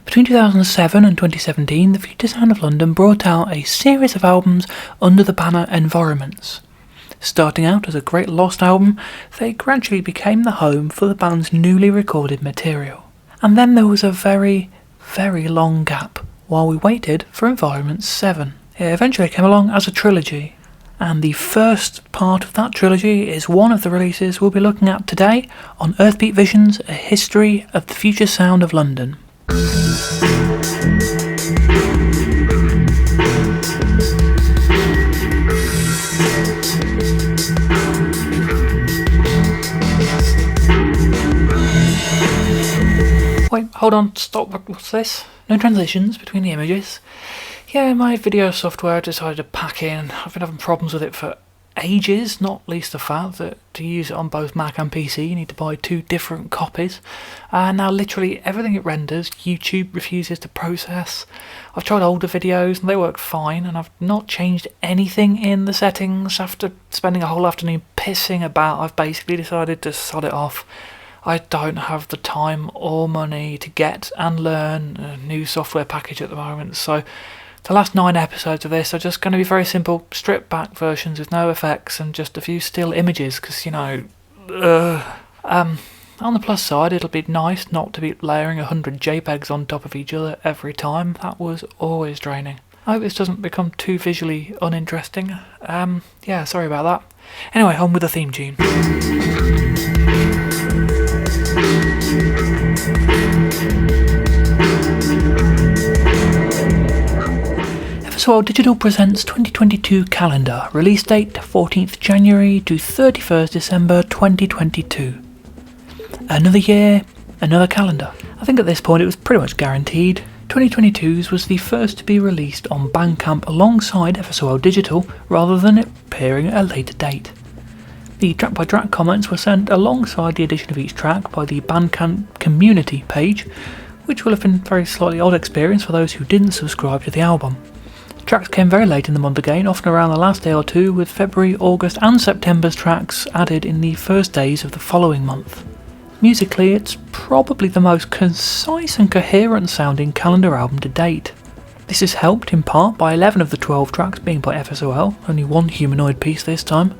Between 2007 and 2017, the Future Sound of London brought out a series of albums under the banner Environments. Starting out as a Great Lost album, they gradually became the home for the band's newly recorded material. And then there was a very, very long gap while we waited for Environment 7. It eventually came along as a trilogy, and the first part of that trilogy is one of the releases we'll be looking at today on Earthbeat Visions, A History of the Future Sound of London. Wait, hold on, stop, what's this? No transitions between the images. Yeah, my video software decided to pack in. I've been having problems with it for ages, not least the fact that to use it on both Mac and PC you need to buy two different copies. And now literally everything it renders, YouTube refuses to process. I've tried older videos and they work fine, and I've not changed anything in the settings. After spending a whole afternoon pissing about, I've basically decided to sod it off. I don't have the time or money to get and learn a new software package at the moment, so the last 9 episodes of this are just going to be very simple, stripped back versions with no effects and just a few still images, because, you know, on the plus side, it'll be nice not to be layering 100 JPEGs on top of each other every time. That was always draining. I hope this doesn't become too visually uninteresting. Yeah, sorry about that. Anyway, on with the theme tune. FSOLDigital presents 2022 calendar, release date 14th January to 31st December 2022. Another year, another calendar. I think at this point it was pretty much guaranteed. 2022's was the first to be released on Bandcamp alongside FSOLDigital rather than it appearing at a later date. The track-by-track comments were sent alongside the addition of each track by the Bandcamp community page, which will have been a very slightly odd experience for those who didn't subscribe to the album. Tracks came very late in the month again, often around the last day or two, with February, August and September's tracks added in the first days of the following month. Musically, it's probably the most concise and coherent sounding calendar album to date. This is helped in part by 11 of the 12 tracks being by FSOL, only one humanoid piece this time,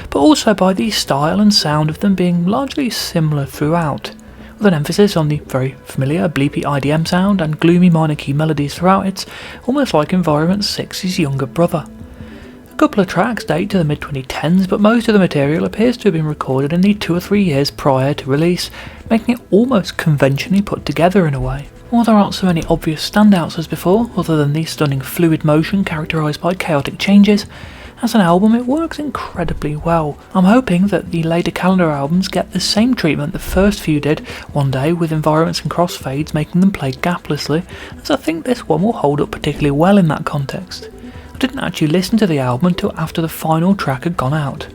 but also by the style and sound of them being largely similar throughout, with an emphasis on the very familiar bleepy IDM sound and gloomy minor key melodies throughout. It's almost like Environment 6's younger brother. A couple of tracks date to the mid-2010s, but most of the material appears to have been recorded in the 2 or 3 years prior to release, making it almost conventionally put together in a way. While there aren't so many obvious standouts as before, other than the stunning fluid motion characterised by chaotic changes, as an album it works incredibly well. I'm hoping that the later calendar albums get the same treatment the first few did one day, with environments and crossfades making them play gaplessly, as I think this one will hold up particularly well in that context. I didn't actually listen to the album until after the final track had gone out.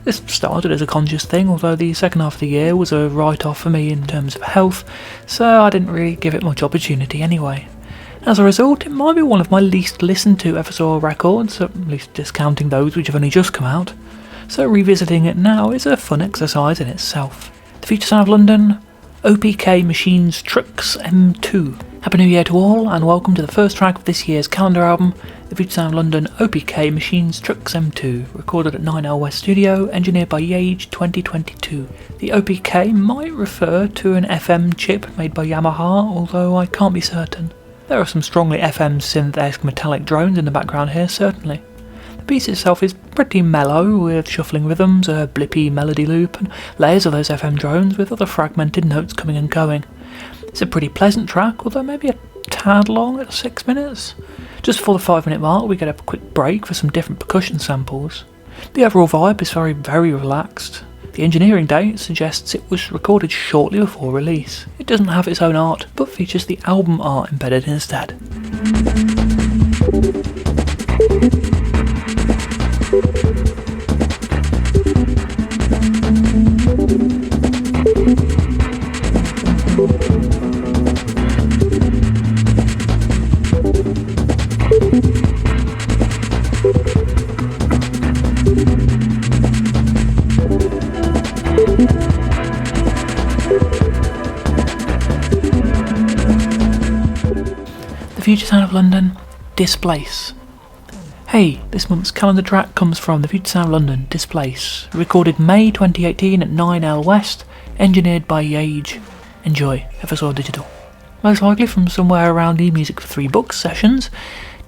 This started as a conscious thing, although the second half of the year was a write-off for me in terms of health, so I didn't really give it much opportunity anyway. As a result, it might be one of my least listened to FSOL records, at least discounting those which have only just come out, so revisiting it now is a fun exercise in itself. The Future Sound of London, OPK Machines Trucks M2. Happy New Year to all, and welcome to the first track of this year's calendar album, The Future Sound of London OPK Machines Trucks M2, recorded at 9L West Studio, engineered by Yage 2022. The OPK might refer to an FM chip made by Yamaha, although I can't be certain. There are some strongly FM synth-esque metallic drones in the background here, certainly. The piece itself is pretty mellow, with shuffling rhythms, a blippy melody loop, and layers of those FM drones with other fragmented notes coming and going. It's a pretty pleasant track, although maybe a tad long at 6 minutes. Just before the 5-minute mark we get a quick break for some different percussion samples. The overall vibe is very, very relaxed. The engineering date suggests it was recorded shortly before release. It doesn't have its own art, but features the album art embedded instead. Future Sound of London, Displace. Hey, this month's calendar track comes from the Future Sound of London, Displace, recorded May 2018 at 9L West, engineered by Yage. Enjoy, FSOLDigital. Most likely from somewhere around the Music for 3 Books sessions,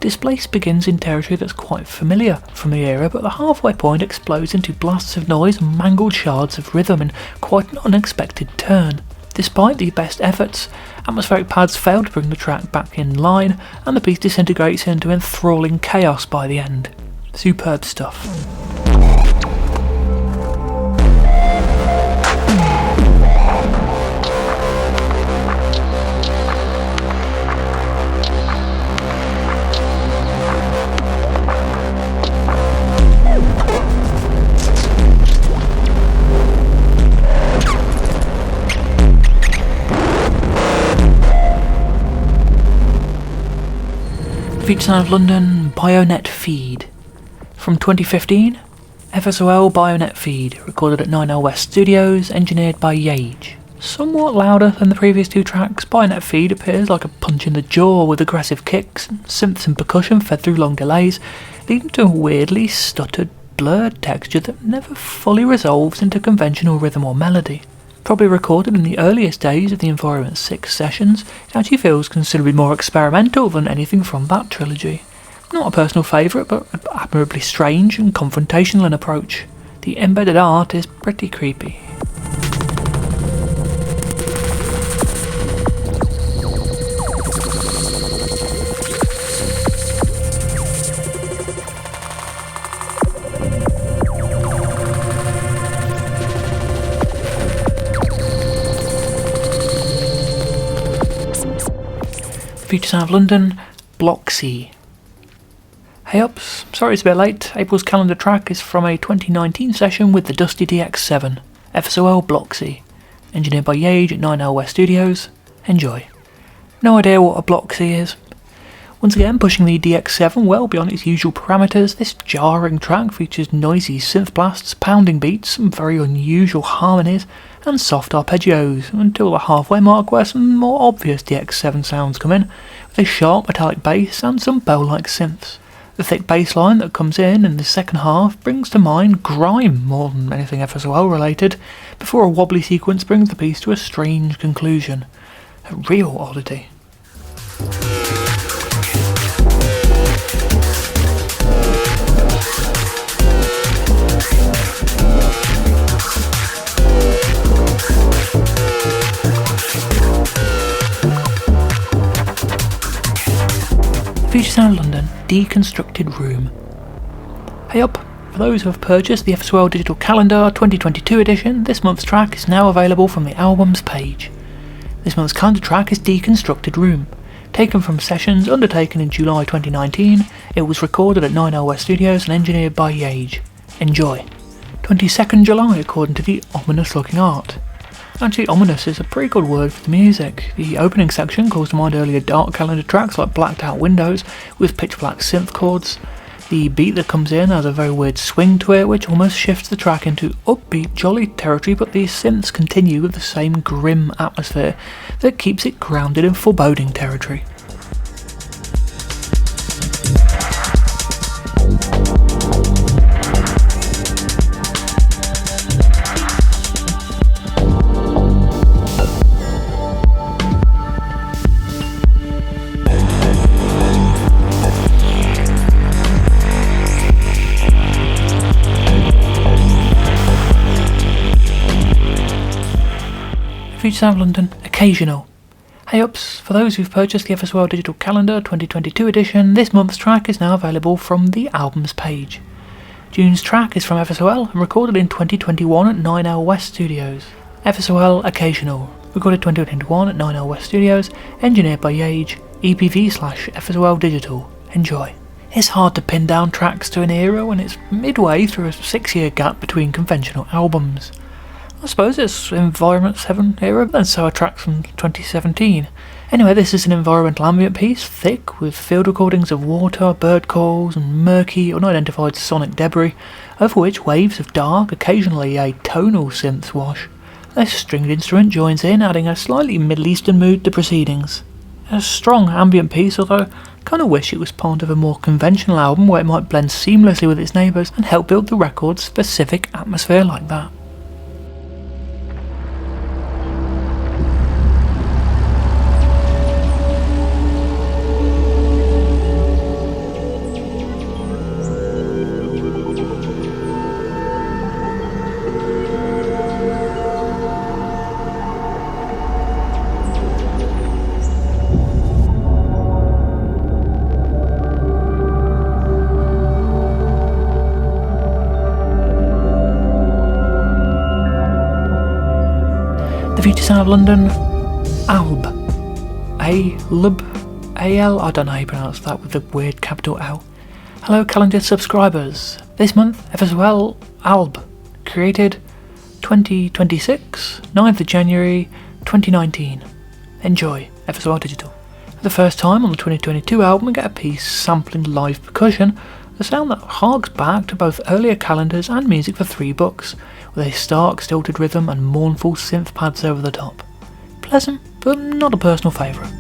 Displace begins in territory that's quite familiar from the era, but the halfway point explodes into blasts of noise and mangled shards of rhythm in quite an unexpected turn. Despite the best efforts, atmospheric pads fail to bring the track back in line, and the piece disintegrates into enthralling chaos by the end. Superb stuff. Future Sound of London, Bionet Feed. From 2015, FSOL Bionet Feed, recorded at 9L West Studios, engineered by Yage. Somewhat louder than the previous 2 tracks, Bionet Feed appears like a punch in the jaw with aggressive kicks, synths and percussion fed through long delays, leading to a weirdly stuttered, blurred texture that never fully resolves into conventional rhythm or melody. Probably recorded in the earliest days of the Environment 6 sessions, it actually feels considerably more experimental than anything from that trilogy. Not a personal favourite, but admirably strange and confrontational in approach. The embedded art is pretty creepy. Future Sound of London, Block C. Hey ups, sorry it's a bit late. April's calendar track is from a 2019 session with the Dusty DX7, FSOL Block C, engineered by Yage at 9L West Studios. Enjoy. No idea what a Block C is. Once again, pushing the DX7 well beyond its usual parameters, this jarring track features noisy synth blasts, pounding beats, some very unusual harmonies, and soft arpeggios, until the halfway mark where some more obvious DX7 sounds come in, with a sharp metallic bass and some bell-like synths. The thick bass line that comes in the second half brings to mind grime more than anything FSOL related, before a wobbly sequence brings the piece to a strange conclusion. A real oddity. Future Sound of London, Deconstructed Room. Hey up, for those who have purchased the FSOLDigital Calendar 2022 edition, this month's track is now available from the albums page. This month's calendar track is Deconstructed Room. Taken from sessions undertaken in July 2019, it was recorded at 9L West Studios and engineered by Yage. Enjoy. 22nd July according to the ominous looking art. Actually, ominous is a pretty good word for the music. The opening section calls to mind earlier dark calendar tracks like Blacked Out Windows with pitch black synth chords. The beat that comes in has a very weird swing to it, which almost shifts the track into upbeat, jolly territory, but the synths continue with the same grim atmosphere that keeps it grounded in foreboding territory. Future Sound of London, Occasional. Hey ups, for those who've purchased the FSOLDigital Calendar 2022 edition, this month's track is now available from the albums page. June's track is from FSOL and recorded in 2021 at 9L West Studios. FSOL Occasional, recorded 2021 at 9L West Studios, engineered by Yage, EPV/FSOLDigital. Enjoy. It's hard to pin down tracks to an era when it's midway through a 6-year gap between conventional albums. I suppose it's Environment 7 era, and so are tracks from 2017. Anyway, this is an environmental ambient piece, thick, with field recordings of water, bird calls, and murky, unidentified sonic debris, over which waves of dark, occasionally a tonal synth wash. A stringed instrument joins in, adding a slightly Middle Eastern mood to proceedings. A strong ambient piece, although I kinda wish it was part of a more conventional album where it might blend seamlessly with its neighbours and help build the record's specific atmosphere like that. The future sound of London, Alb. A-Lub, A-L, I don't know how you pronounce that with the weird capital L. Hello calendar subscribers. This month, FSOL Alb. Created 2026, 9th of January 2019. Enjoy, FSOLDigital. For the first time on the 2022 album we get a piece sampling live percussion, a sound that harks back to both earlier calendars and music for 3 books, with a stark stilted rhythm and mournful synth pads over the top. Pleasant, but not a personal favourite.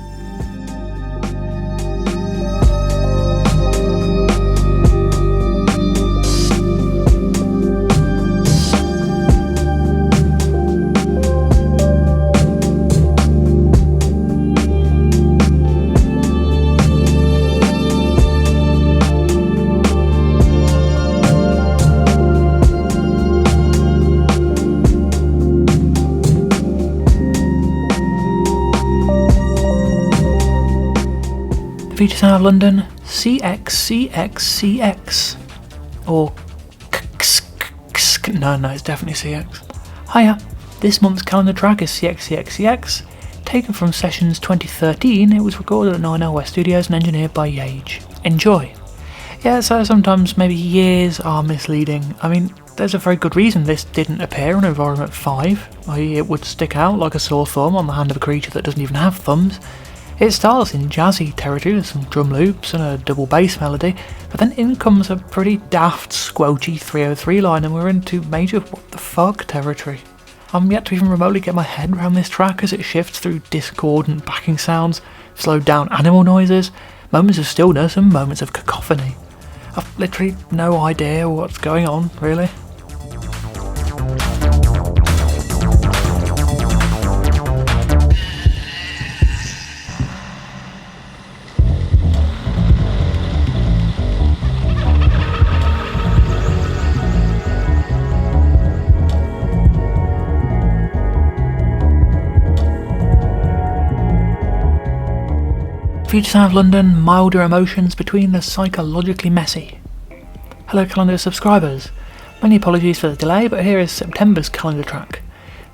Future sound of London, CXCXCX, or no, it's definitely CX. Hiya, this month's calendar track is CXCXCX, taken from sessions 2013. It was recorded at 9L West Studios and engineered by Yage. Enjoy. Yeah, so sometimes maybe years are misleading. I mean, there's a very good reason this didn't appear on Environment 5, i.e. it would stick out like a sore thumb on the hand of a creature that doesn't even have thumbs. It starts in jazzy territory with some drum loops and a double bass melody, but then in comes a pretty daft, squelchy 303 line and we're into major what the fuck territory. I'm yet to even remotely get my head around this track as it shifts through discordant backing sounds, slowed down animal noises, moments of stillness and moments of cacophony. I've literally no idea what's going on, really. Future sound of London, milder emotions between the psychologically messy. Hello calendar subscribers. Many apologies for the delay, but here is September's calendar track.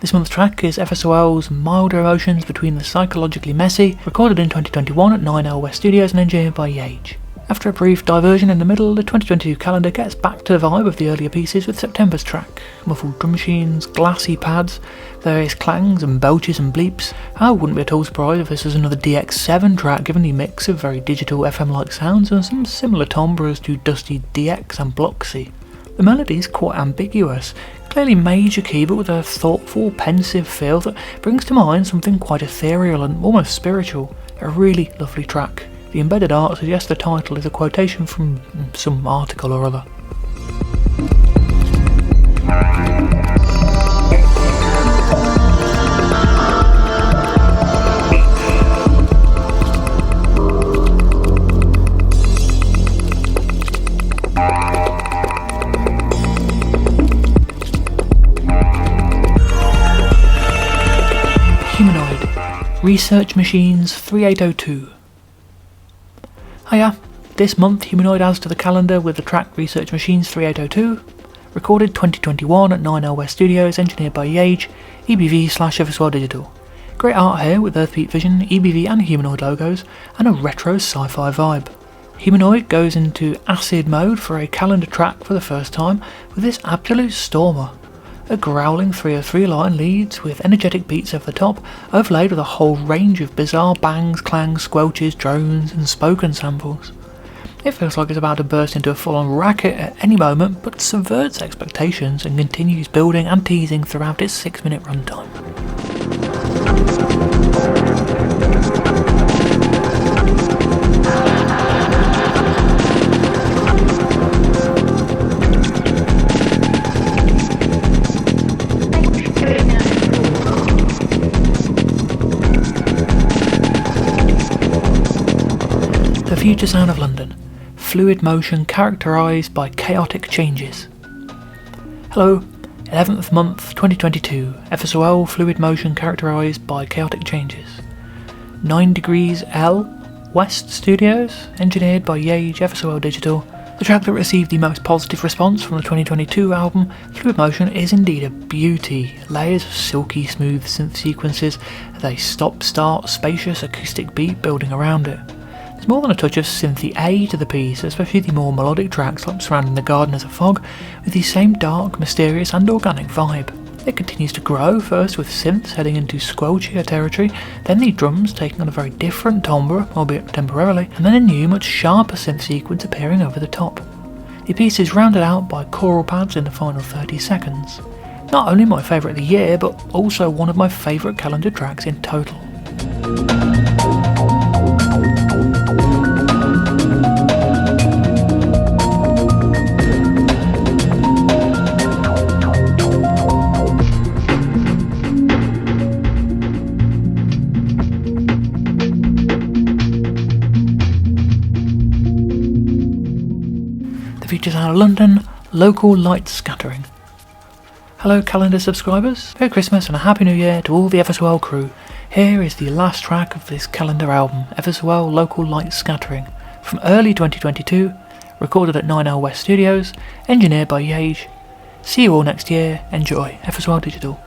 This month's track is FSOL's Milder Emotions Between the Psychologically Messy, recorded in 2021 at 9L West Studios and engineered by Yage. After a brief diversion in the middle, the 2022 calendar gets back to the vibe of the earlier pieces with September's track. Muffled drum machines, glassy pads, various clangs and belches and bleeps. I wouldn't be at all surprised if this was another DX7 track given the mix of very digital FM-like sounds and some similar timbres to Dusty DX and Bloxy. The melody is quite ambiguous, clearly major key but with a thoughtful, pensive feel that brings to mind something quite ethereal and almost spiritual. A really lovely track. The embedded art suggests the title is a quotation from some article or other. Humanoid. Research Machines 3802. Hiya, this month Humanoid adds to the calendar with the track Research Machines 3802, recorded 2021 at 9L West Studios, engineered by Yage, EBV/FSOLDigital. Great art here with Earthbeat Vision, EBV and Humanoid logos, and a retro sci-fi vibe. Humanoid goes into acid mode for a calendar track for the first time with this absolute stormer. A growling 303 line leads with energetic beats over the top, overlaid with a whole range of bizarre bangs, clangs, squelches, drones and spoken samples. It feels like it's about to burst into a full-on racket at any moment, but subverts expectations and continues building and teasing throughout its 6-minute runtime. future sound of London. Fluid motion characterised by chaotic changes. Hello, 11th month 2022, FSOL fluid motion characterised by chaotic changes. 9 Degrees L, West Studios, engineered by Yage FSOLDigital. The track that received the most positive response from the 2022 album, Fluid Motion, is indeed a beauty. Layers of silky smooth synth sequences, a stop-start spacious acoustic beat building around it. There's more than a touch of synthy A to the piece, especially the more melodic tracks like Surrounding the Garden as a Fog, with the same dark, mysterious and organic vibe. It continues to grow, first with synths heading into squelchier territory, then the drums taking on a very different timbre, albeit temporarily, and then a new, much sharper synth sequence appearing over the top. The piece is rounded out by choral pads in the final 30 seconds. Not only my favourite of the year, but also one of my favourite calendar tracks in total. The future sound of London, local light scattering. Hello calendar subscribers, Merry Christmas and a Happy New Year to all the FSOL crew. Here is the last track of this calendar album, FSOL Local Light Scattering, from early 2022, recorded at 9L West Studios, engineered by Yage. See you all next year, enjoy, FSOLDigital.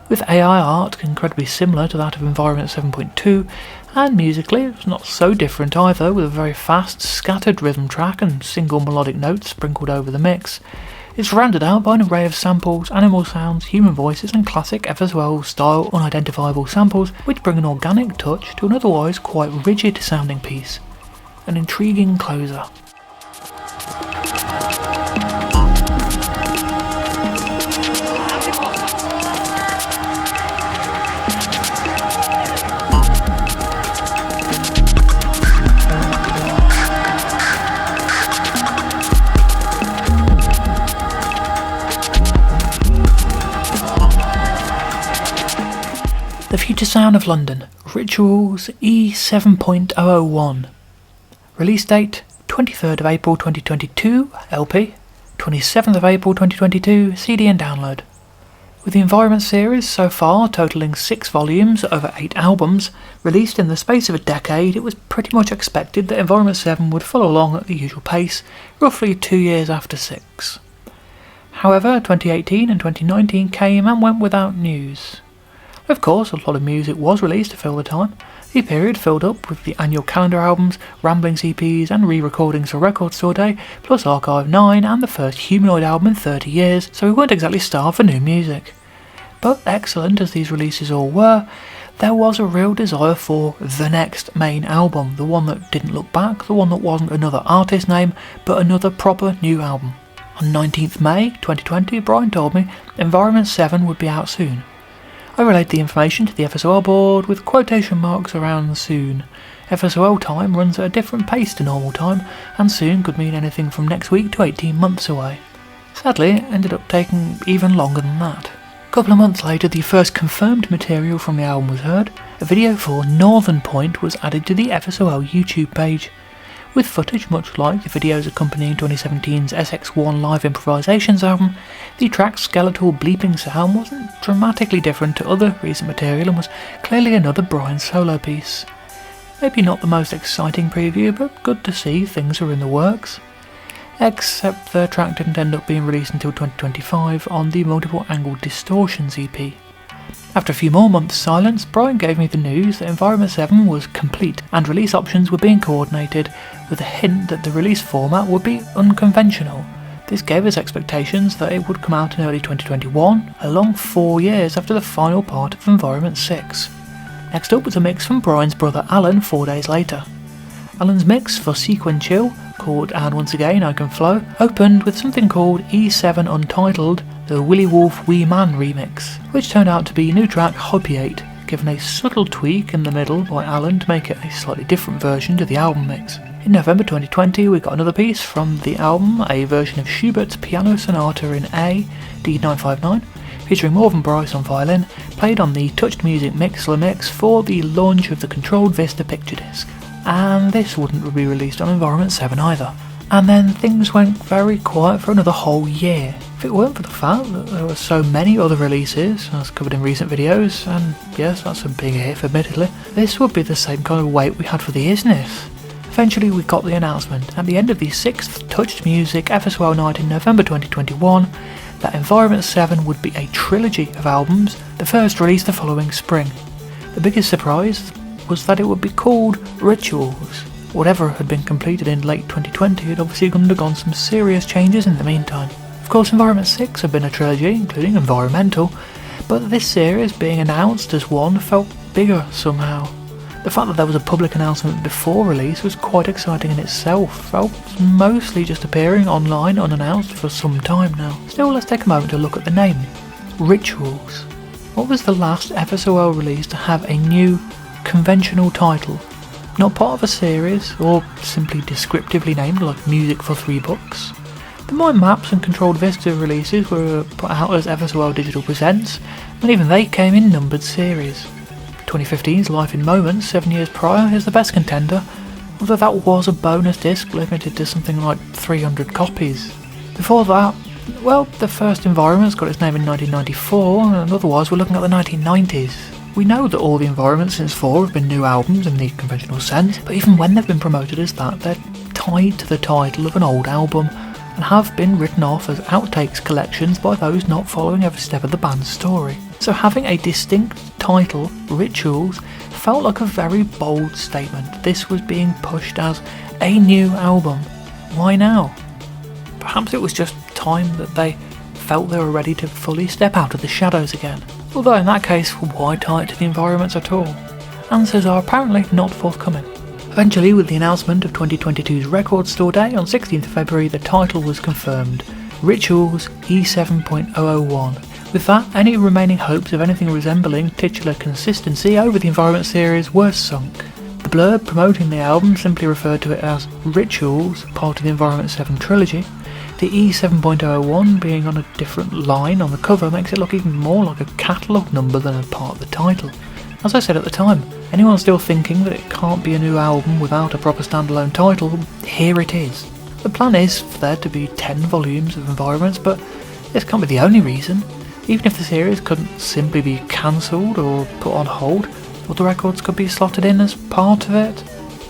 With AI art incredibly similar to that of Environment 7.2, and musically it's not so different either, with a very fast, scattered rhythm track and single melodic notes sprinkled over the mix. It's rounded out by an array of samples, animal sounds, human voices and classic FSOL style unidentifiable samples which bring an organic touch to an otherwise quite rigid sounding piece. An intriguing closer. The future sound of London, Rituals E7.001. Release date 23rd of April 2022, LP, 27th of April 2022, CD and download. With the Environment series so far totalling 6 volumes over 8 albums, released in the space of a decade, it was pretty much expected that Environment 7 would follow along at the usual pace, roughly 2 years after 6. However, 2018 and 2019 came and went without news. Of course, a lot of music was released to fill the time. The period filled up with the annual calendar albums, Ramblings EPs and re-recordings for Record Store Day, plus Archive 9 and the first Humanoid album in 30 years, so we weren't exactly starved for new music. But excellent as these releases all were, there was a real desire for the next main album, the one that didn't look back, the one that wasn't another artist name, but another proper new album. On 19th May 2020, Brian told me Environment 7 would be out soon. I relayed the information to the FSOL board with quotation marks around soon. FSOL time runs at a different pace to normal time, and soon could mean anything from next week to 18 months away. Sadly, it ended up taking even longer than that. A couple of months later, the first confirmed material from the album was heard. A video for Northern Point was added to the FSOL YouTube page. With footage much like the videos accompanying 2017's SX1 Live Improvisations album, the track's skeletal bleeping sound wasn't dramatically different to other recent material and was clearly another Brian solo piece. Maybe not the most exciting preview, but good to see things are in the works. Except the track didn't end up being released until 2025 on the Multiple Angle Distortions EP. After a few more months' silence, Brian gave me the news that Environment 7 was complete and release options were being coordinated, with a hint that the release format would be unconventional. This gave us expectations that it would come out in early 2021, a long 4 years after the final part of Environment 6. Next up was a mix from Brian's brother Alan 4 days later. Alan's mix for Sequential, called And Once Again I Can Flow, opened with something called E7 Untitled, the Willy Wolf Wee Man remix, which turned out to be new track Hopiate, given a subtle tweak in the middle by Alan to make it a slightly different version to the album mix. In November 2020 we got another piece from the album, a version of Schubert's Piano Sonata in A, D959, featuring Morven Bryce on violin, played on the Touched Music Mixler mix for the launch of the Controlled Vista picture disc. and this wouldn't be released on Environment 7 either. And then things went very quiet for another whole year. If it weren't for the fact that there were so many other releases, as covered in recent videos, and yes, that's a big if admittedly, this would be the same kind of wait we had for the Isness. Eventually we got the announcement at the end of the 6th Touched Music FSOL night in November 2021 that Environment 7 would be a trilogy of albums, the first released the following spring. The biggest surprise was that it would be called Rituals. Whatever had been completed in late 2020 had obviously undergone some serious changes in the meantime. Of course, Environment 6 had been a trilogy, including Environmental, but this series being announced as one felt bigger somehow. The fact that there was a public announcement before release was quite exciting in itself. Felt mostly just appearing online unannounced for some time now. Still, let's take a moment to look at the name. Rituals. What was the last FSOL release to have a new, conventional title? Not part of a series, or simply descriptively named like Music for 3 Books. The Mind Maps and Controlled Vista releases were put out as FSOLDigital Presents, and even they came in numbered series. 2015's Life in Moments, 7 years prior, is the best contender, although that was a bonus disc limited to something like 300 copies. Before that, well, the first Environments got its name in 1994, and otherwise we're looking at the 1990s. We know that all the Environments since 4 have been new albums in the conventional sense, but even when they've been promoted as that, they're tied to the title of an old album, and have been written off as outtakes collections by those not following every step of the band's story. So having a distinct title, Rituals, felt like a very bold statement. This was being pushed as a new album. Why now? Perhaps it was just time that they felt they were ready to fully step out of the shadows again. Although in that case, why tie it to the Environments at all? Answers are apparently not forthcoming. Eventually, with the announcement of 2022's Record Store Day on 16th February, the title was confirmed, Rituals E7.001. With that, any remaining hopes of anything resembling titular consistency over the Environment series were sunk. The blurb promoting the album simply referred to it as Rituals, part of the Environment 7 trilogy. The E7.001 being on a different line on the cover makes it look even more like a catalogue number than a part of the title. As I said at the time, anyone still thinking that it can't be a new album without a proper standalone title, here it is. The plan is for there to be 10 volumes of Environments, but this can't be the only reason. Even if the series couldn't simply be cancelled or put on hold, other records could be slotted in as part of it.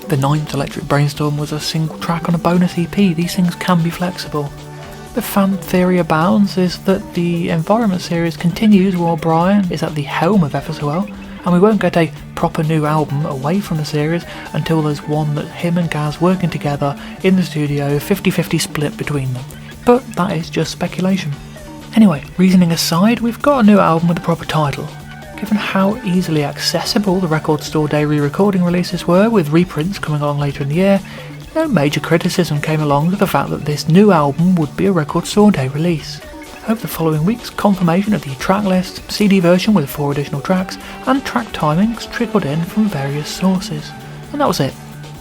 The 9th Electric Brainstorm was a single track on a bonus EP, these things can be flexible. The fan theory abounds is that the Environment series continues while Brian is at the helm of FSOL, and we won't get a proper new album away from the series until there's one that him and Gaz working together in the studio, 50-50 split between them. But that is just speculation. Anyway, reasoning aside, we've got a new album with a proper title. Given how easily accessible the Record Store Day re-recording releases were, with reprints coming along later in the year, no major criticism came along with the fact that this new album would be a Record Store Day release. Over the following weeks, confirmation of the track list, CD version with 4 additional tracks, and track timings trickled in from various sources. And that was it.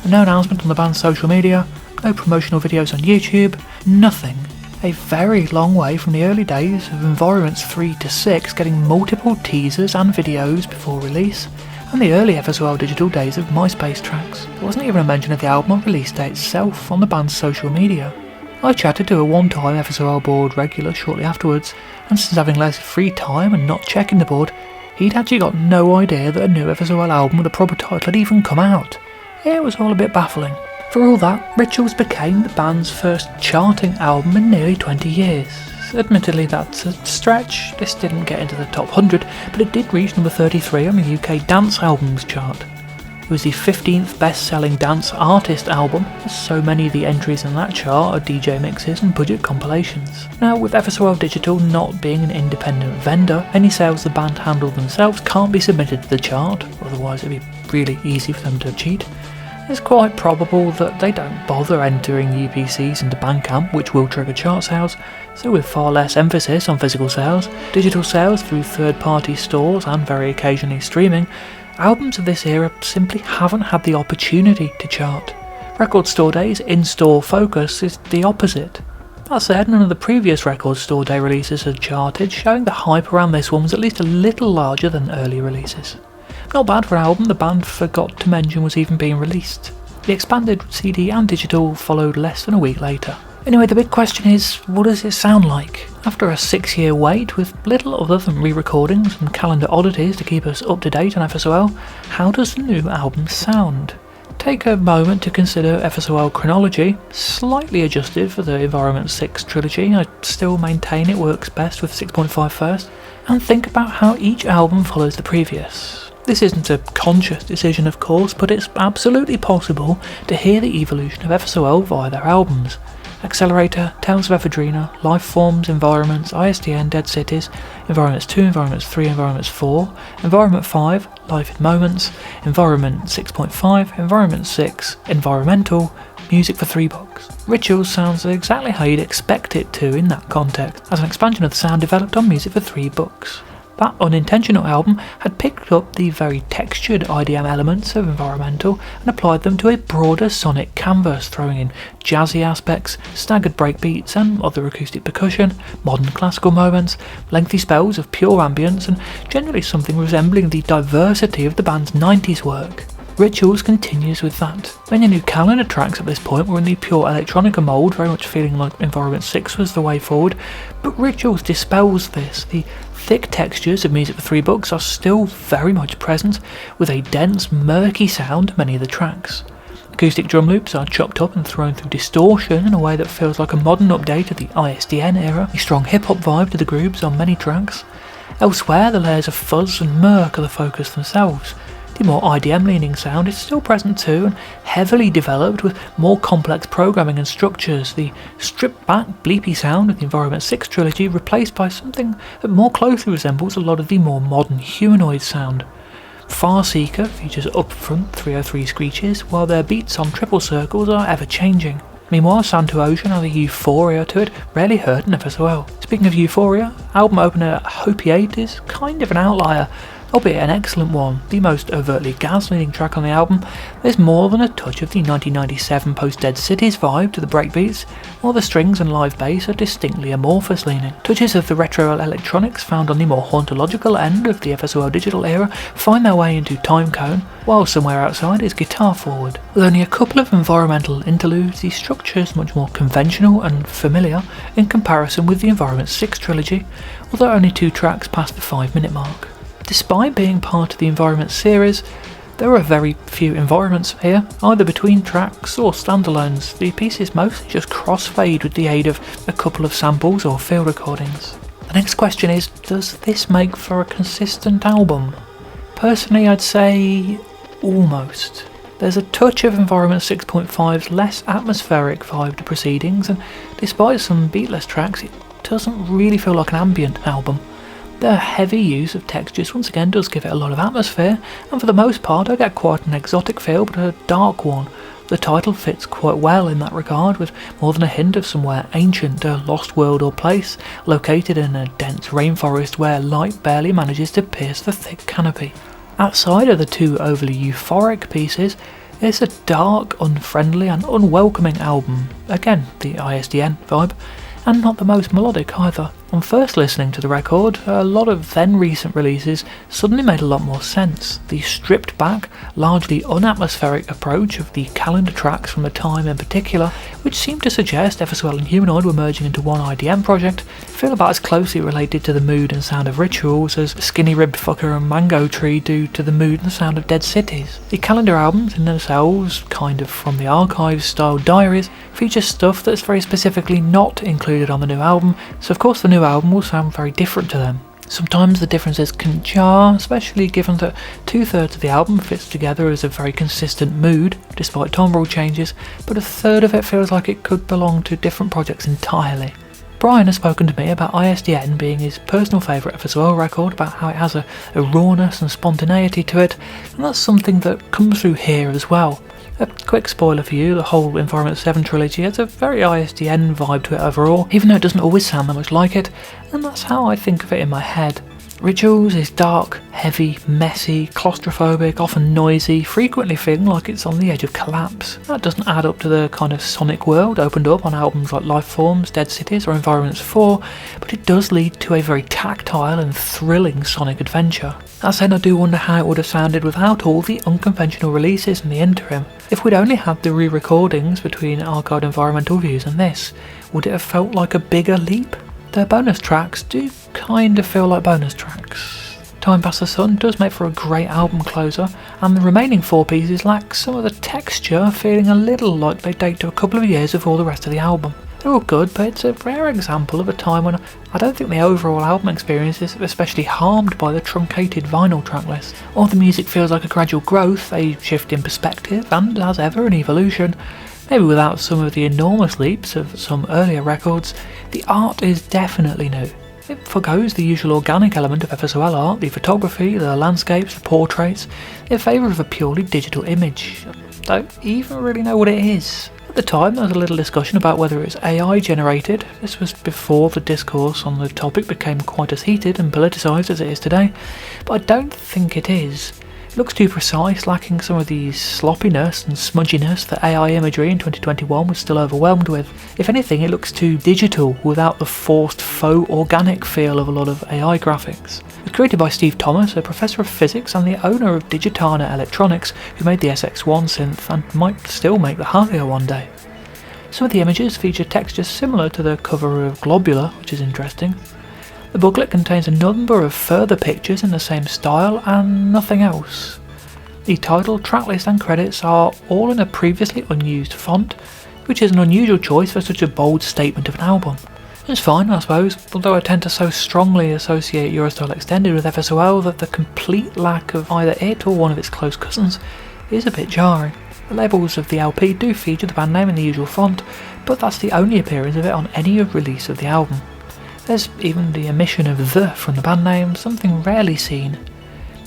No announcement on the band's social media, no promotional videos on YouTube, nothing. A very long way from the early days of Environments 3 to 6 getting multiple teasers and videos before release, and the early FSOLDigital days of MySpace tracks. There wasn't even a mention of the album on release day itself on the band's social media. I chatted to a one-time FSOL board regular shortly afterwards, and since having less free time and not checking the board, he'd actually got no idea that a new FSOL album with a proper title had even come out. It was all a bit baffling. For all that, Rituals became the band's first charting album in nearly 20 years. Admittedly, that's a stretch. This didn't get into the top 100, but it did reach number 33 on the UK Dance Albums chart. It was the 15th best-selling dance artist album, as so many of the entries in that chart are DJ mixes and budget compilations. Now, with FSOLDigital not being an independent vendor, any sales the band handle themselves can't be submitted to the chart, otherwise it'd be really easy for them to cheat. It's quite probable that they don't bother entering UPCs into Bandcamp, which will trigger chart sales, so with far less emphasis on physical sales, digital sales through third-party stores and very occasionally streaming, albums of this era simply haven't had the opportunity to chart. Record Store Day's in-store focus is the opposite. That said, none of the previous Record Store Day releases had charted, showing the hype around this one was at least a little larger than early releases. Not bad for an album the band forgot to mention was even being released. The expanded CD and digital followed less than a week later. Anyway, the big question is, what does it sound like? After a 6-year wait, with little other than re-recordings and calendar oddities to keep us up to date on FSOL, how does the new album sound? Take a moment to consider FSOL chronology, slightly adjusted for the Environment 6 trilogy. I still maintain it works best with 6.5 first, and think about how each album follows the previous. This isn't a conscious decision, of course, but it's absolutely possible to hear the evolution of FSOL via their albums. Accelerator, Tales of Ephedrina, Lifeforms, Environments, ISDN, Dead Cities, Environments 2, Environments 3, Environments 4, Environment 5, Life in Moments, Environment 6.5, Environment 6, Environmental, Music for 3 books. Rituals sounds exactly how you'd expect it to in that context, as an expansion of the sound developed on Music for 3 books. That unintentional album had picked up the very textured IDM elements of Environmental and applied them to a broader sonic canvas, throwing in jazzy aspects, staggered breakbeats and other acoustic percussion, modern classical moments, lengthy spells of pure ambience, and generally something resembling the diversity of the band's 90s work. Rituals continues with that. Many new calendar tracks at this point were in the pure electronica mould, very much feeling like Environment 6 was the way forward, but Rituals dispels this. The thick textures of Music for 3 books are still very much present, with a dense, murky sound to many of the tracks. Acoustic drum loops are chopped up and thrown through distortion in a way that feels like a modern update of the ISDN era, a strong hip-hop vibe to the grooves on many tracks. Elsewhere, the layers of fuzz and murk are the focus themselves. The more IDM-leaning sound is still present too, and heavily developed with more complex programming and structures. The stripped-back, bleepy sound of the Environment 6 trilogy replaced by something that more closely resembles a lot of the more modern humanoid sound. Farseeker features upfront 303 screeches, while their beats on triple circles are ever-changing. Meanwhile, Sound to Ocean has a euphoria to it, rarely heard in FSOL. Speaking of euphoria, album opener Hope 8 is kind of an outlier, albeit an excellent one, the most overtly gas-leaning track on the album. There's more than a touch of the 1997 post-Dead Cities vibe to the breakbeats, while the strings and live bass are distinctly amorphous-leaning. Touches of the retro electronics found on the more hauntological end of the FSOLDigital era find their way into Timecone, while somewhere outside is guitar forward. With only a couple of environmental interludes, the structure is much more conventional and familiar in comparison with the Environment 6 trilogy, although only 2 tracks past the 5-minute mark. Despite being part of the Environment series, there are very few environments here, either between tracks or standalones. The pieces mostly just crossfade with the aid of a couple of samples or field recordings. The next question is, does this make for a consistent album? Personally, I'd say almost. There's a touch of Environment 6.5's less atmospheric vibe to proceedings, and despite some beatless tracks, it doesn't really feel like an ambient album. The heavy use of textures once again does give it a lot of atmosphere, and for the most part I get quite an exotic feel, but a dark one. The title fits quite well in that regard, with more than a hint of somewhere ancient, a lost world or place, located in a dense rainforest where light barely manages to pierce the thick canopy. Outside of the 2 overly euphoric pieces, it's a dark, unfriendly and unwelcoming album, again the ISDN vibe, and not the most melodic either. On first listening to the record, a lot of then recent releases suddenly made a lot more sense. The stripped back, largely unatmospheric approach of the calendar tracks from the time in particular, which seemed to suggest FSOL and Humanoid were merging into one IDM project, feel about as closely related to the mood and sound of Rituals as Skinny Ribbed Fucker and Mango Tree do to the mood and sound of Dead Cities. The calendar albums in themselves, kind of from the archives style diaries, feature stuff that's very specifically not included on the new album, so of course the new album will sound very different to them. Sometimes the differences can jar, especially given that 2/3 of the album fits together as a very consistent mood, despite timbral changes, but 1/3 of it feels like it could belong to different projects entirely. Brian has spoken to me about ISDN being his personal favourite FSOL record, about how it has a rawness and spontaneity to it, and that's something that comes through here as well. A quick spoiler for you, the whole Environment 7 trilogy has a very ISDN vibe to it overall, even though it doesn't always sound that much like it, and that's how I think of it in my head. Rituals is dark, heavy, messy, claustrophobic, often noisy, frequently feeling like it's on the edge of collapse. That doesn't add up to the kind of sonic world opened up on albums like Lifeforms, Dead Cities or Environments 4, but it does lead to a very tactile and thrilling sonic adventure. That said, I do wonder how it would have sounded without all the unconventional releases in the interim. If we'd only had the re-recordings between archived environmental views and this, would it have felt like a bigger leap? The bonus tracks do kind of feel like bonus tracks. Time Past the Sun does make for a great album closer, and the remaining 4 pieces lack some of the texture, feeling a little like they date to a couple of years before the rest of the album. They're all good, but it's a rare example of a time when I don't think the overall album experience is especially harmed by the truncated vinyl tracklist. While the music feels like a gradual growth, a shift in perspective, and as ever an evolution, maybe without some of the enormous leaps of some earlier records, the art is definitely new. It forgoes the usual organic element of FSOL art, the photography, the landscapes, the portraits, in favour of a purely digital image. I don't even really know what it is. At the time there was a little discussion about whether it's AI generated. This was before the discourse on the topic became quite as heated and politicised as it is today, but I don't think it is. It looks too precise, lacking some of the sloppiness and smudginess that AI imagery in 2021 was still overwhelmed with. If anything, it looks too digital without the forced faux organic feel of a lot of AI graphics. It was created by Steve Thomas, a professor of physics and the owner of Digitana Electronics, who made the SX1 synth and might still make the Harrier one day. Some of the images feature textures similar to the cover of Globular, which is interesting. The booklet contains a number of further pictures in the same style and nothing else. The title, tracklist and credits are all in a previously unused font, which is an unusual choice for such a bold statement of an album. It's fine, I suppose, although I tend to so strongly associate Eurostyle Extended with FSOL that the complete lack of either it or one of its close cousins is a bit jarring. The labels of the LP do feature the band name in the usual font, but that's the only appearance of it on any release of the album. There's even the omission of "the" from the band name, something rarely seen.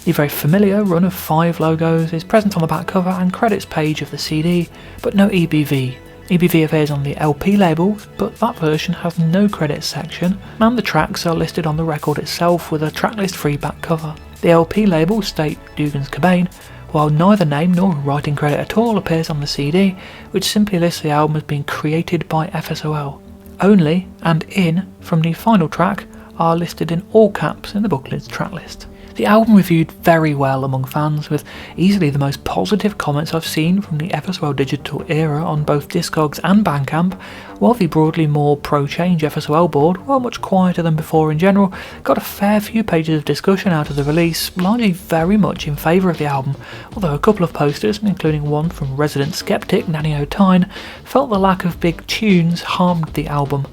The very familiar run of 5 logos is present on the back cover and credits page of the CD, but no EBV. EBV appears on the LP label, but that version has no credits section, and the tracks are listed on the record itself with a tracklist free back cover. The LP labels state Dougans Cobain, while neither name nor writing credit at all appears on the CD, which simply lists the album as being created by FSOL. Only and In from the final track are listed in all caps in the booklet's tracklist. The album reviewed very well among fans, with easily the most positive comments I've seen from the FSOLDigital era on both Discogs and Bandcamp, while the broadly more pro-change FSOL board, while much quieter than before in general, got a fair few pages of discussion out of the release, largely very much in favour of the album, although a couple of posters, including one from resident skeptic Nanny O'Tyne, felt the lack of big tunes harmed the album.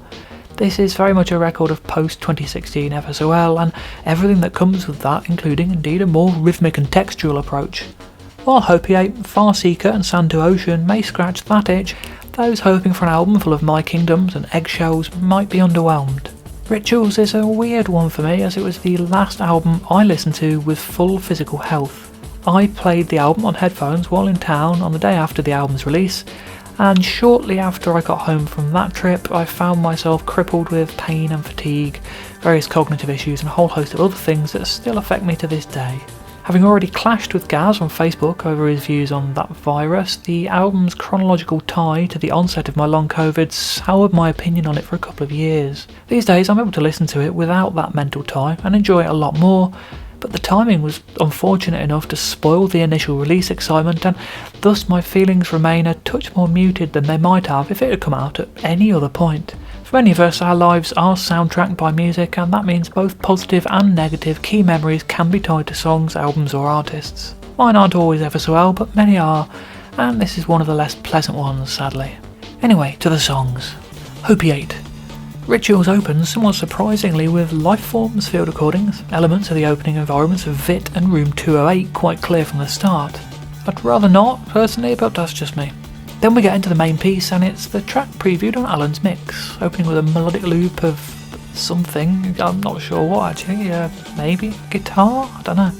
This is very much a record of post-2016 FSOL and everything that comes with that, including indeed a more rhythmic and textural approach. While Hopiate, Farseeker and Sand to Ocean may scratch that itch, those hoping for an album full of My Kingdoms and eggshells might be underwhelmed. Rituals is a weird one for me, as it was the last album I listened to with full physical health. I played the album on headphones while in town on the day after the album's release, and shortly after I got home from that trip I found myself crippled with pain and fatigue, various cognitive issues and a whole host of other things that still affect me to this day. Having already clashed with Gaz on Facebook over his views on that virus, the album's chronological tie to the onset of my long COVID soured my opinion on it for a couple of years. These days I'm able to listen to it without that mental tie and enjoy it a lot more, but the timing was unfortunate enough to spoil the initial release excitement, and thus my feelings remain a touch more muted than they might have if it had come out at any other point. For many of us, our lives are soundtracked by music, and that means both positive and negative key memories can be tied to songs, albums or artists. Mine aren't always FSOL, but many are, and this is one of the less pleasant ones, sadly. Anyway, to the songs. Hopiate. Rituals opens somewhat surprisingly with Lifeforms field recordings, elements of the opening environments of VIT and Room 208 quite clear from the start. I'd rather not, personally, but that's just me. Then we get into the main piece, and it's the track previewed on Alan's mix, opening with a melodic loop of something, I'm not sure what actually, maybe guitar? I don't know.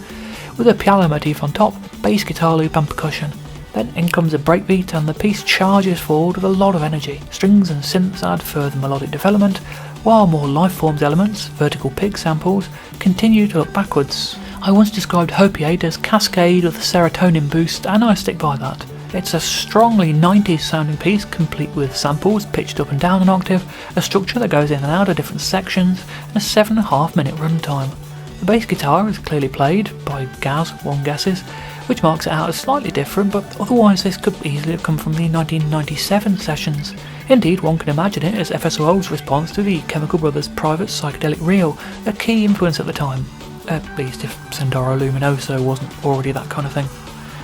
With a piano motif on top, bass guitar loop and percussion. Then in comes a breakbeat and the piece charges forward with a lot of energy. Strings and synths add further melodic development, while more lifeforms elements, vertical pig samples, continue to look backwards. I once described Hopiate as Cascade with a serotonin boost, and I stick by that. It's a strongly 90s sounding piece, complete with samples pitched up and down an octave, a structure that goes in and out of different sections, and a 7.5 minute runtime. The bass guitar is clearly played by Gaz, one guesses, which marks it out as slightly different, but otherwise this could easily have come from the 1997 sessions. Indeed, one can imagine it as FSOL's response to the Chemical Brothers' private psychedelic reel, a key influence at the time. At least if Sendoro Luminoso wasn't already that kind of thing.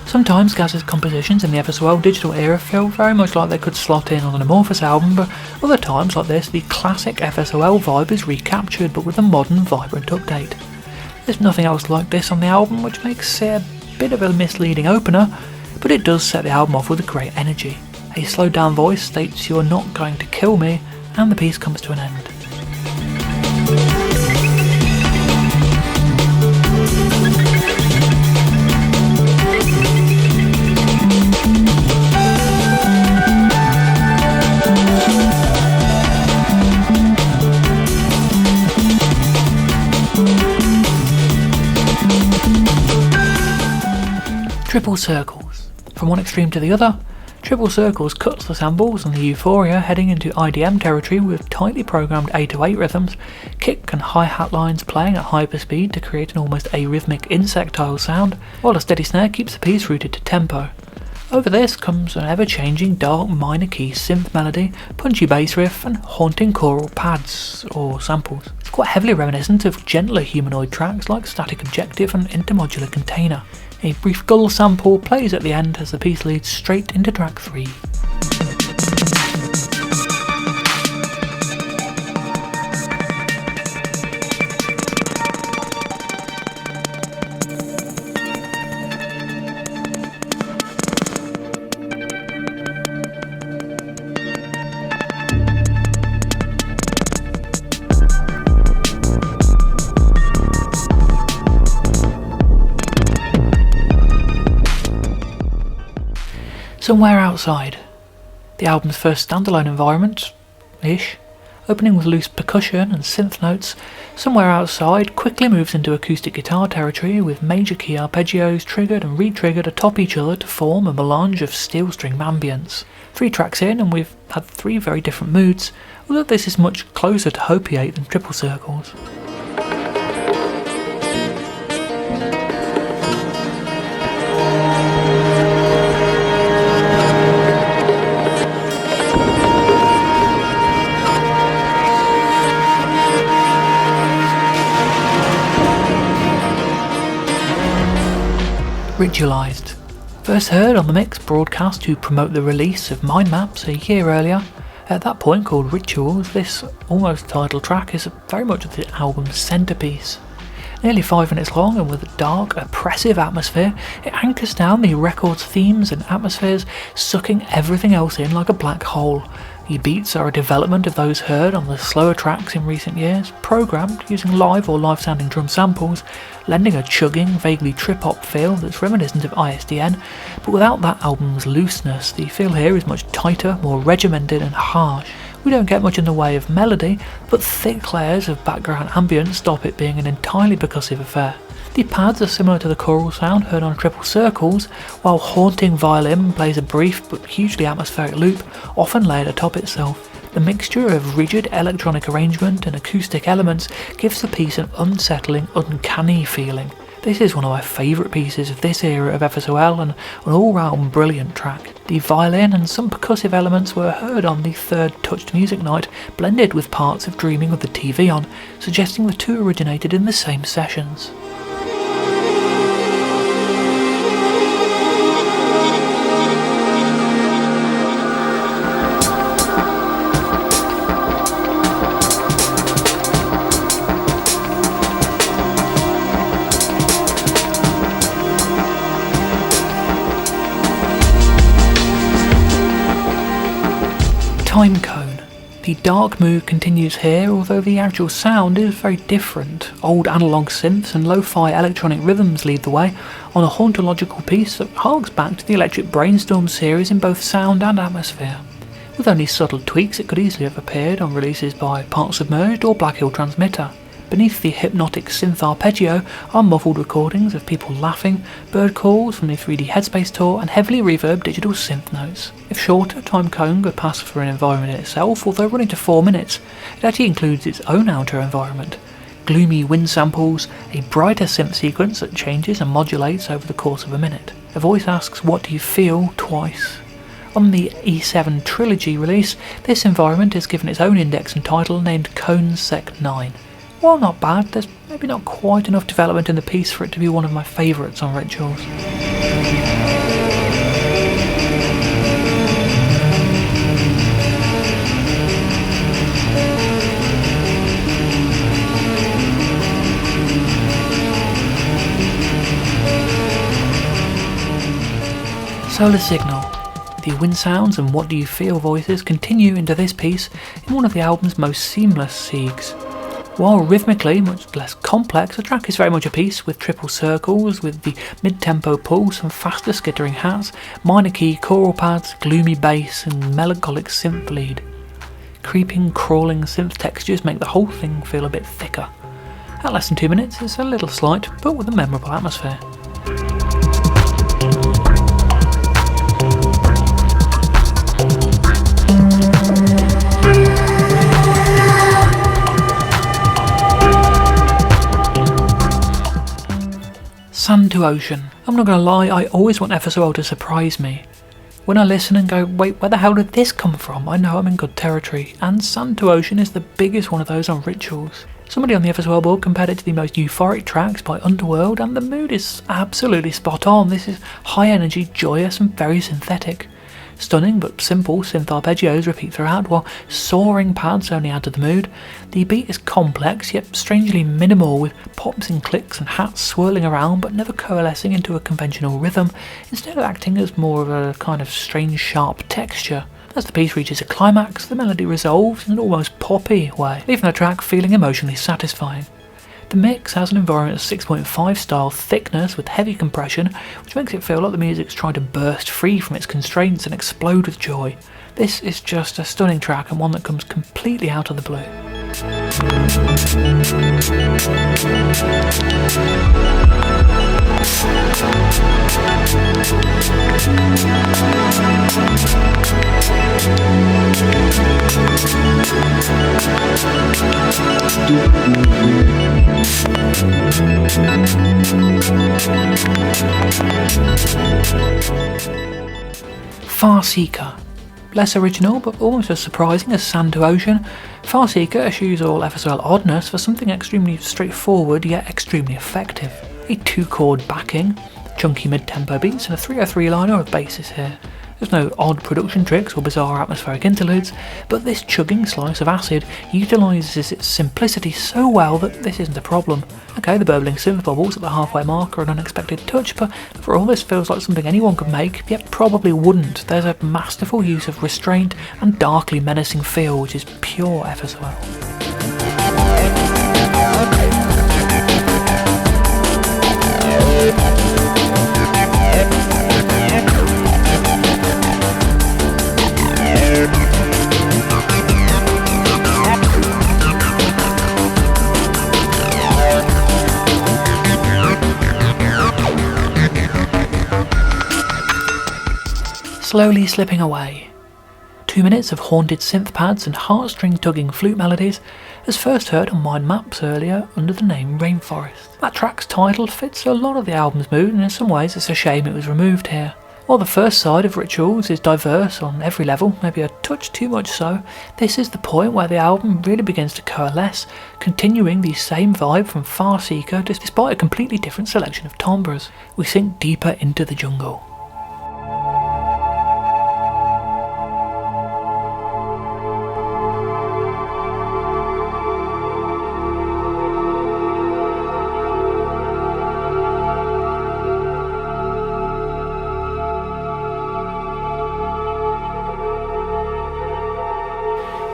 Sometimes Gaz's compositions in the FSOLDigital era feel very much like they could slot in on an Amorphous album, but other times like this, the classic FSOL vibe is recaptured but with a modern, vibrant update. There's nothing else like this on the album, which makes it a bit of a misleading opener, but it does set the album off with a great energy. A slowed down voice states "You're not going to kill me," and the piece comes to an end. Triple Circles. From one extreme to the other, Triple Circles cuts the samples and the euphoria, heading into IDM territory with tightly programmed 808 rhythms, kick and hi-hat lines playing at hyperspeed to create an almost arrhythmic insectile sound, while a steady snare keeps the piece rooted to tempo. Over this comes an ever-changing dark minor key synth melody, punchy bass riff, and haunting choral pads, or samples. It's quite heavily reminiscent of gentler humanoid tracks like Static Objective and Intermodular Container. A brief gull sample plays at the end as the piece leads straight into track 3. Somewhere Outside, the album's first standalone environment-ish, opening with loose percussion and synth notes. Somewhere Outside quickly moves into acoustic guitar territory with major key arpeggios triggered and re-triggered atop each other to form a melange of steel string ambience. 3 tracks in and we've had 3 very different moods, although this is much closer to Hopiate than Triple Circles. Ritualized. First heard on the mix broadcast to promote the release of Mind Maps a year earlier. At that point, called Rituals, this almost title track is very much the album's centrepiece. Nearly 5 minutes long and with a dark, oppressive atmosphere, it anchors down the record's themes and atmospheres, sucking everything else in like a black hole. The beats are a development of those heard on the slower tracks in recent years, programmed using live or live-sounding drum samples, lending a chugging, vaguely trip-hop feel that's reminiscent of ISDN, but without that album's looseness. The feel here is much tighter, more regimented and harsh. We don't get much in the way of melody, but thick layers of background ambience stop it being an entirely percussive affair. The pads are similar to the choral sound heard on Triple Circles, while haunting violin plays a brief but hugely atmospheric loop, often layered atop itself. The mixture of rigid electronic arrangement and acoustic elements gives the piece an unsettling, uncanny feeling. This is one of my favourite pieces of this era of FSOL and an all-round brilliant track. The violin and some percussive elements were heard on the third Touched Music night, blended with parts of Dreaming with the TV on, suggesting the two originated in the same sessions. Time Cone. The dark mood continues here, although the actual sound is very different. Old analog synths and lo-fi electronic rhythms lead the way on a hauntological piece that harks back to the Electric Brainstorm series in both sound and atmosphere. With only subtle tweaks, it could easily have appeared on releases by Part Submerged or Black Hill Transmitter. Beneath the hypnotic synth arpeggio are muffled recordings of people laughing, bird calls from the 3D Headspace tour, and heavily reverbed digital synth notes. If shorter, Time Cone could pass for an environment in itself, although running to 4 minutes, it actually includes its own outro environment. Gloomy wind samples, a brighter synth sequence that changes and modulates over the course of a minute. A voice asks, "What do you feel?" twice. On the E7 Trilogy release, this environment is given its own index and title named Cone Sec 9. While not bad, there's maybe not quite enough development in the piece for it to be one of my favourites on Rituals. Solar Signal. The wind sounds and what do you feel voices continue into this piece in one of the album's most seamless siegs. While rhythmically much less complex, the track is very much a piece with triple circles, with the mid-tempo pull, some faster skittering hats, minor key choral pads, gloomy bass and melancholic synth lead. Creeping, crawling synth textures make the whole thing feel a bit thicker. At less than 2 minutes, it's a little slight, but with a memorable atmosphere. Sand to Ocean. I'm not gonna lie, I always want FSOL to surprise me. When I listen and go, wait, where the hell did this come from? I know I'm in good territory, and Sand to Ocean is the biggest one of those on Rituals. Somebody on the FSOL board compared it to the most euphoric tracks by Underworld, and the mood is absolutely spot on. This is high energy, joyous and very synthetic. Stunning but simple synth arpeggios repeat throughout, while soaring pads only add to the mood. The beat is complex yet strangely minimal, with pops and clicks and hats swirling around but never coalescing into a conventional rhythm, instead of acting as more of a kind of strange sharp texture. As the piece reaches a climax, the melody resolves in an almost poppy way, leaving the track feeling emotionally satisfying. The mix has an environment of 6.5 style thickness with heavy compression, which makes it feel like the music's trying to burst free from its constraints and explode with joy. This is just a stunning track and one that comes completely out of the blue. Farseeker. Less original, but almost as surprising as Sand to Ocean, Farseeker eschews all FSOL oddness for something extremely straightforward yet extremely effective. A 2-chord backing, chunky mid-tempo beats and a 303 liner of basses here. There's no odd production tricks or bizarre atmospheric interludes, but this chugging slice of acid utilises its simplicity so well that this isn't a problem. Okay, the burbling synth bubbles at the halfway mark are an unexpected touch, but for all this feels like something anyone could make, yet probably wouldn't. There's a masterful use of restraint and darkly menacing feel, which is pure FSOL. Slowly slipping away. 2 minutes of haunted synth pads and heartstring tugging flute melodies, as first heard on Mind Maps earlier under the name Rainforest. That track's title fits a lot of the album's mood, and in some ways it's a shame it was removed here. While the first side of Rituals is diverse on every level, maybe a touch too much so, this is the point where the album really begins to coalesce, continuing the same vibe from Farseeker despite a completely different selection of timbres. We sink deeper into the jungle.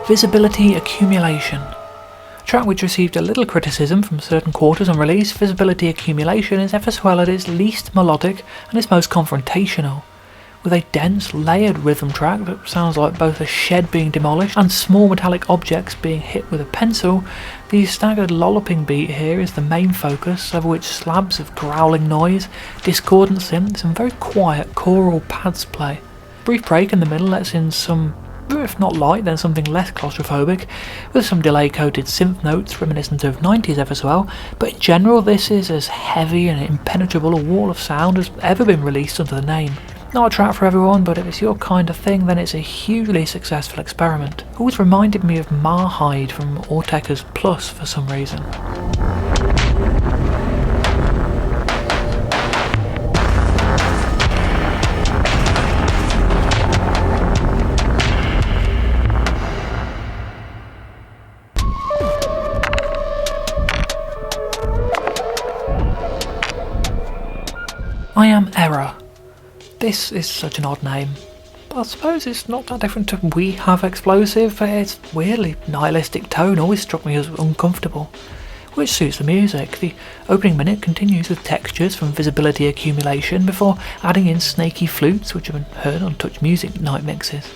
Visibility Accumulation. A track which received a little criticism from certain quarters on release, Visibility Accumulation is FSOLity's least melodic and its most confrontational. with a dense, layered rhythm track that sounds like both a shed being demolished and small metallic objects being hit with a pencil. The staggered lolloping beat here is the main focus, over which slabs of growling noise, discordant synths and very quiet choral pads play. A brief break in the middle lets in some, if not light, then something less claustrophobic, with some delay-coated synth notes reminiscent of 90s FSOL, but in general this is as heavy and impenetrable a wall of sound as ever been released under the name. Not a track for everyone, but if it's your kind of thing, then it's a hugely successful experiment. Always reminded me of Marhide from Orteca's Plus for some reason. I Am Error. This is such an odd name, but I suppose it's not that different to We Have Explosive, but its weirdly nihilistic tone always struck me as uncomfortable, which suits the music. The opening minute continues with textures from visibility accumulation before adding in snaky flutes which have been heard on Touch Music night mixes.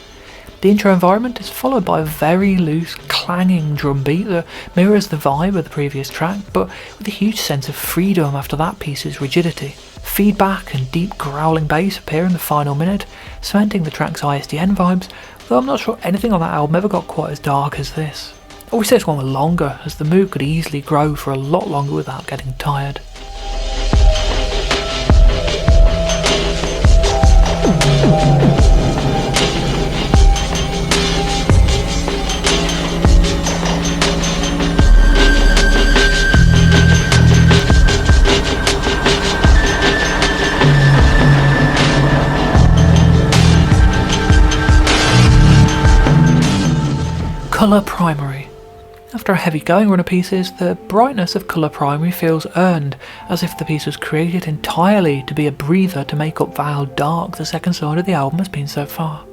The intro environment is followed by a very loose, clanging drum beat that mirrors the vibe of the previous track, but with a huge sense of freedom after that piece's rigidity. Feedback and deep growling bass appear in the final minute, cementing the track's ISDN vibes, though I'm not sure anything on that album ever got quite as dark as this. I wish this one were longer, as the mood could easily grow for a lot longer without getting tired. Colour Primary. After a heavy going run of pieces, the brightness of Colour Primary feels earned, as if the piece was created entirely to be a breather to make up for how dark the second side of the album has been so far.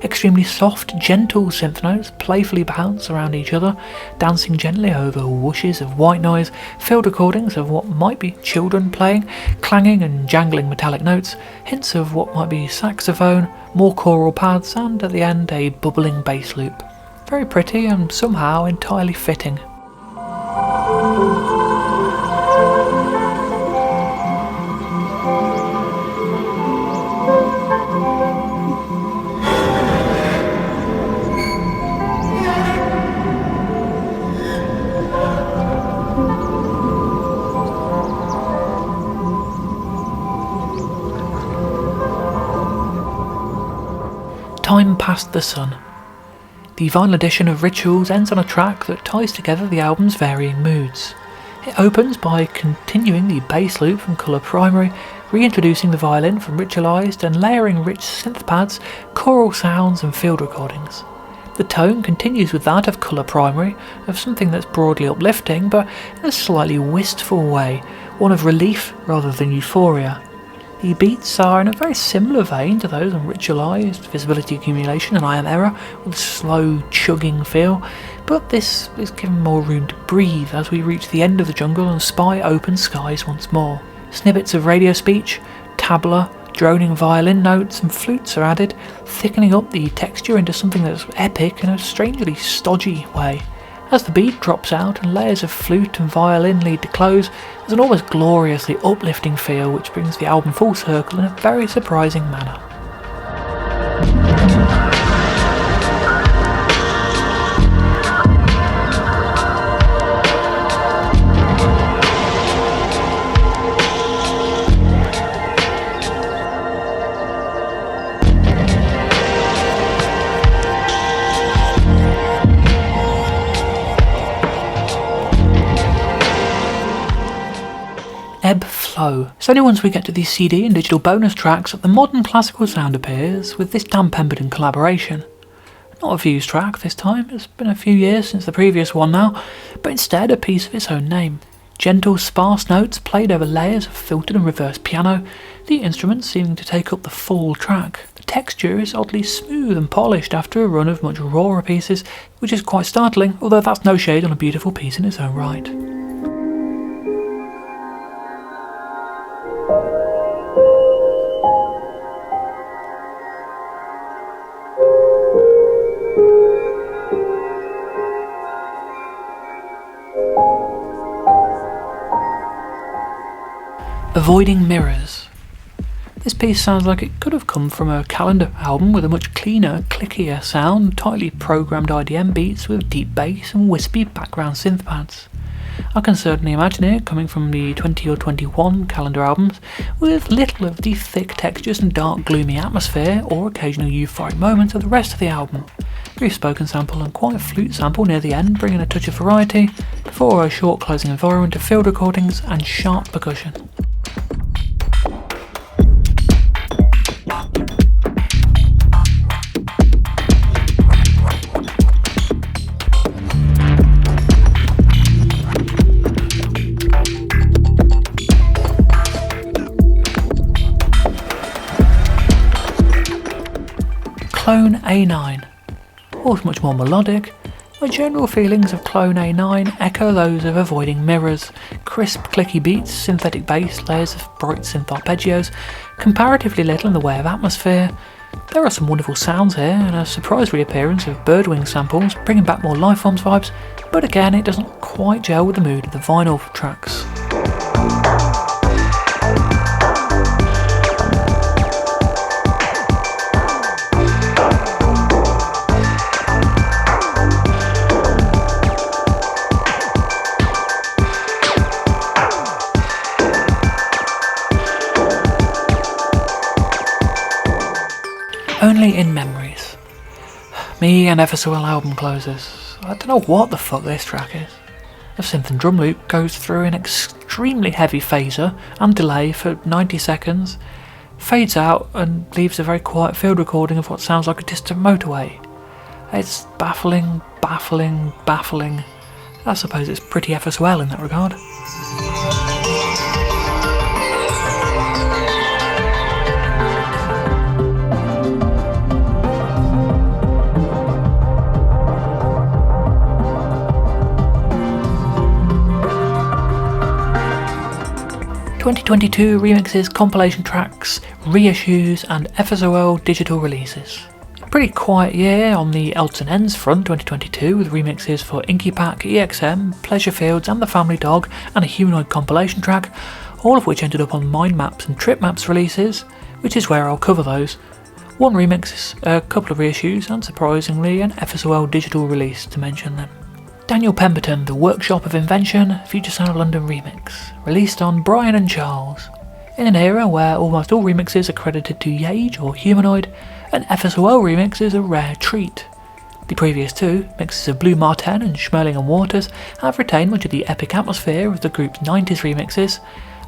Extremely soft, gentle synth notes playfully bounce around each other, dancing gently over whooshes of white noise, field recordings of what might be children playing, clanging and jangling metallic notes, hints of what might be saxophone, more choral pads, and at the end a bubbling bass loop. Very pretty and somehow entirely fitting. Time Past the Sun. The vinyl edition of Rituals ends on a track that ties together the album's varying moods. It opens by continuing the bass loop from Colour Primary, reintroducing the violin from Ritualized and layering rich synth pads, choral sounds and field recordings. The tone continues with that of Colour Primary, of something that's broadly uplifting but in a slightly wistful way, one of relief rather than euphoria. The beats are in a very similar vein to those on Ritualized, Visibility Accumulation and I Am Error, with a slow, chugging feel, but this is given more room to breathe as we reach the end of the jungle and spy open skies once more. Snippets of radio speech, tabla, droning violin notes and flutes are added, thickening up the texture into something that's epic in a strangely stodgy way. As the beat drops out and layers of flute and violin lead to close, there's an almost gloriously uplifting feel which brings the album full circle in a very surprising manner. Ebb Flow. It's only once we get to these CD and digital bonus tracks that the modern classical sound appears with this damn Pemberton collaboration. Not a Views track this time, it's been a few years since the previous one now, but instead a piece of its own name. Gentle, sparse notes played over layers of filtered and reversed piano, the instruments seeming to take up the full track. The texture is oddly smooth and polished after a run of much rawer pieces, which is quite startling, although that's no shade on a beautiful piece in its own right. Avoiding Mirrors. This piece sounds like it could have come from a Calendar album with a much cleaner, clickier sound, tightly programmed IDM beats with deep bass and wispy background synth pads. I can certainly imagine it coming from the 20 or 21 Calendar albums, with little of the thick textures and dark gloomy atmosphere or occasional euphoric moments of the rest of the album. Brief spoken sample and quiet flute sample near the end, bringing a touch of variety, before a short closing environment of field recordings and sharp percussion. Clone A9. All much more melodic. My general feelings of Clone A9 echo those of Avoiding Mirrors. Crisp, clicky beats, synthetic bass, layers of bright synth arpeggios, comparatively little in the way of atmosphere. There are some wonderful sounds here, and a surprise reappearance of birdwing samples, bringing back more Lifeforms vibes, but again it doesn't quite gel with the mood of the vinyl tracks. Only in Memories. Me and FSOL album closers. I don't know what the fuck this track is. The synth and drum loop goes through an extremely heavy phaser and delay for 90 seconds, fades out and leaves a very quiet field recording of what sounds like a distant motorway. It's baffling, baffling, baffling. I suppose it's pretty FSOL in that regard. (2022) remixes, compilation tracks, reissues and FSOL digital releases. A pretty quiet year on the Elton Ends front 2022, with remixes for Inky Pack, EXM, Pleasure Fields and The Family Dog, and a Humanoid compilation track, all of which ended up on Mind Maps and Trip Maps releases, which is where I'll cover those. One remix, a couple of reissues and surprisingly an FSOL digital release to mention them. Daniel Pemberton, The Workshop of Invention, Future Sound of London remix, released on Brian and Charles. In an era where almost all remixes are credited to Yage or Humanoid, an FSOL remix is a rare treat. The previous two, mixes of Blue Martin and Schmerling and Waters, have retained much of the epic atmosphere of the group's 90s remixes.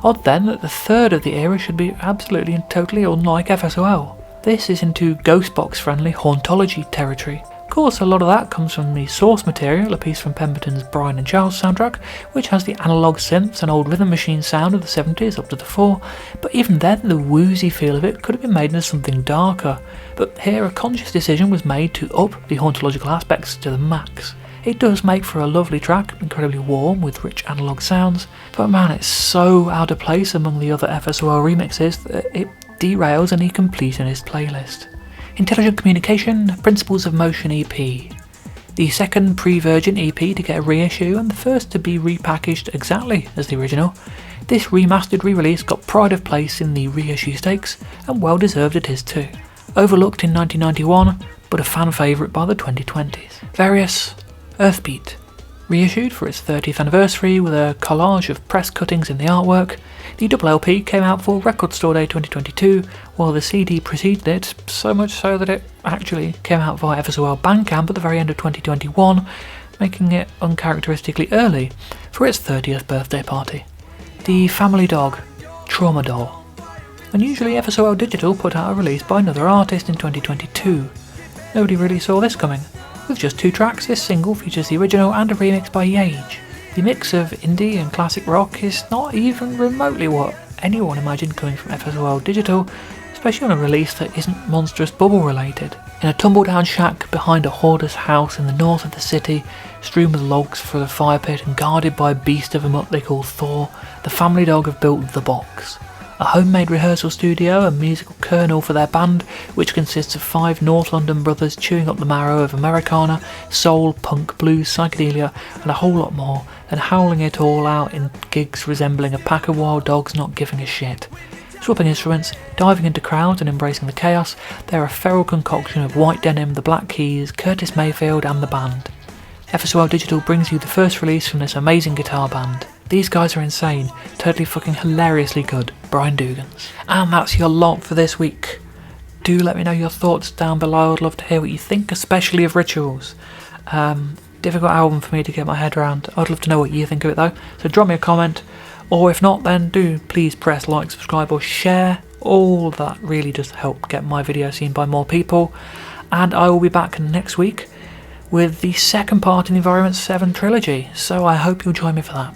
Odd then that the third of the era should be absolutely and totally unlike FSOL. This is into Ghostbox friendly hauntology territory. Of course, a lot of that comes from the source material, a piece from Pemberton's Brian and Charles soundtrack, which has the analogue synths and old rhythm machine sound of the 70s up to the fore, but even then the woozy feel of it could have been made into something darker. But here a conscious decision was made to up the hauntological aspects to the max. It does make for a lovely track, incredibly warm with rich analogue sounds, but man, it's so out of place among the other FSOL remixes that it derails any completionist playlist. Intelligent Communication, Principles of Motion EP. The second pre-Virgin EP to get a reissue and the first to be repackaged exactly as the original. This remastered re-release got pride of place in the reissue stakes, and well deserved it is too. Overlooked in 1991, but a fan favourite by the 2020s. Various Earthbeat. Reissued for its 30th anniversary with a collage of press cuttings in the artwork. The double LP came out for Record Store Day 2022, while the CD preceded it, so much so that it actually came out via FSOL Bandcamp at the very end of 2021, making it uncharacteristically early for its 30th birthday party. The Family Dog, Traumadol. Unusually, FSOL Digital put out a release by another artist in 2022. Nobody really saw this coming. With just 2 tracks, this single features the original and a remix by Yage. The mix of indie and classic rock is not even remotely what anyone imagined coming from FSOL Digital, especially on a release that isn't Monstrous Bubble related. In a tumble-down shack behind a hoarder's house in the north of the city, strewn with logs for the fire pit and guarded by a beast of a mutt they call Thor, the Family Dog have built The Box. a homemade rehearsal studio and musical kernel for their band, which consists of 5 North London brothers chewing up the marrow of Americana, soul, punk, blues, psychedelia, and a whole lot more, and howling it all out in gigs resembling a pack of wild dogs not giving a shit. Swapping instruments, diving into crowds and embracing the chaos, they're a feral concoction of White Denim, the Black Keys, Curtis Mayfield and the band. FSOLDigital brings you the first release from this amazing guitar band. These guys are insane, totally fucking hilariously good. Brian Dougans. And that's your lot for this week. Do let me know your thoughts down below. I'd love to hear what you think, especially of Rituals. Difficult album for me to get my head around. I'd love to know what you think of it though, so drop me a comment. Or if not, then do please press like, subscribe or share. All that really does help get my video seen by more people. And I will be back next week with the second part in the Environment 7 trilogy, so I hope you'll join me for that.